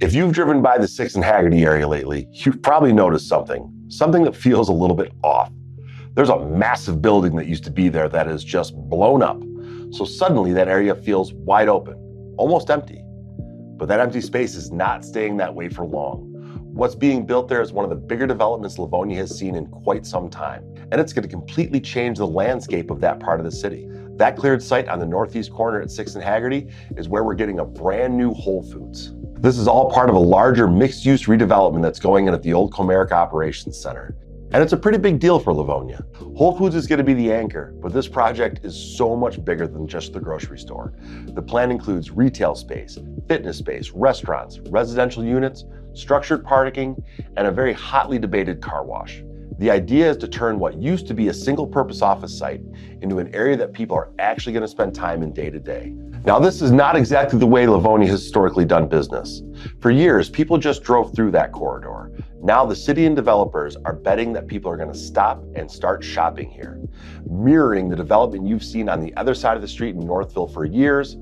If you've driven by the 6th and Haggerty area lately, you've probably noticed something that feels a little bit off. There's a massive building that used to be there that is just blown up. So suddenly that area feels wide open, almost empty. But that empty space is not staying that way for long. What's being built there is one of the bigger developments Livonia has seen in quite some time, and it's going to completely change the landscape of that part of the city. That cleared site on the northeast corner at 6th and Haggerty is where we're getting a brand new Whole Foods. This is all part of a larger mixed-use redevelopment that's going in at the old Comerica Operations Center. And it's a pretty big deal for Livonia. Whole Foods is going to be the anchor, but this project is so much bigger than just the grocery store. The plan includes retail space, fitness space, restaurants, residential units, structured parking, and a very hotly debated car wash. The idea is to turn what used to be a single-purpose office site into an area that people are actually going to spend time in day to day. Now, this is not exactly the way Livonia has historically done business. For years, people just drove through that corridor. Now the city and developers are betting that people are going to stop and start shopping here. Mirroring the development you've seen on the other side of the street in Northville for years,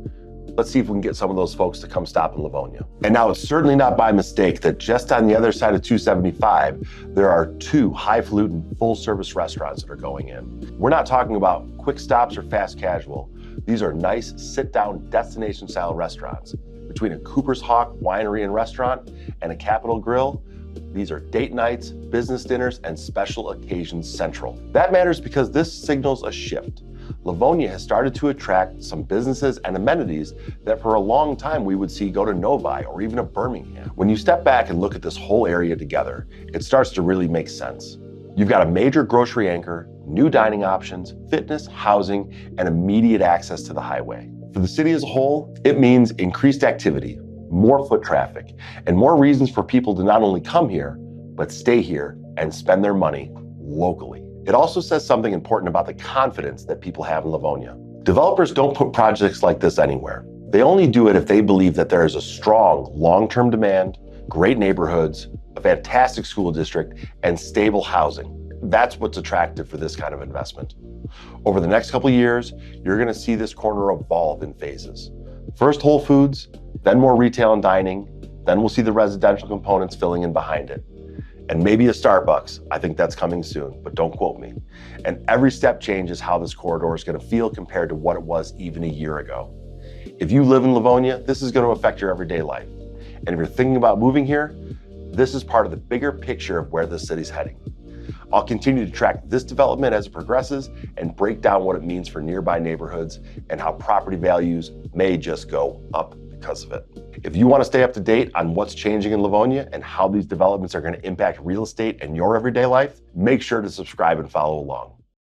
let's see if we can get some of those folks to come stop in Livonia. And now it's certainly not by mistake that just on the other side of 275, there are 2 highfalutin full-service restaurants that are going in. We're not talking about quick stops or fast casual. These are nice, sit-down, destination-style restaurants. Between a Cooper's Hawk winery and restaurant and a Capitol Grill, these are date nights, business dinners, and special occasions central. That matters because this signals a shift. Livonia has started to attract some businesses and amenities that for a long time we would see go to Novi or even a Birmingham. When you step back and look at this whole area together, it starts to really make sense. You've got a major grocery anchor, new dining options, fitness, housing, and immediate access to the highway. For the city as a whole, it means increased activity, more foot traffic, and more reasons for people to not only come here, but stay here and spend their money locally. It also says something important about the confidence that people have in Livonia. Developers don't put projects like this anywhere. They only do it if they believe that there is a strong long-term demand, great neighborhoods, a fantastic school district, and stable housing. That's what's attractive for this kind of investment. Over the next couple of years, you're going to see this corner evolve in phases. First Whole Foods, then more retail and dining, then we'll see the residential components filling in behind it. And maybe a Starbucks. I think that's coming soon, but don't quote me. And every step changes how this corridor is going to feel compared to what it was even a year ago. If you live in Livonia, this is going to affect your everyday life. And if you're thinking about moving here, this is part of the bigger picture of where this city's heading. I'll continue to track this development as it progresses and break down what it means for nearby neighborhoods and how property values may just go up because of it. If you want to stay up to date on what's changing in Livonia and how these developments are going to impact real estate and your everyday life, make sure to subscribe and follow along.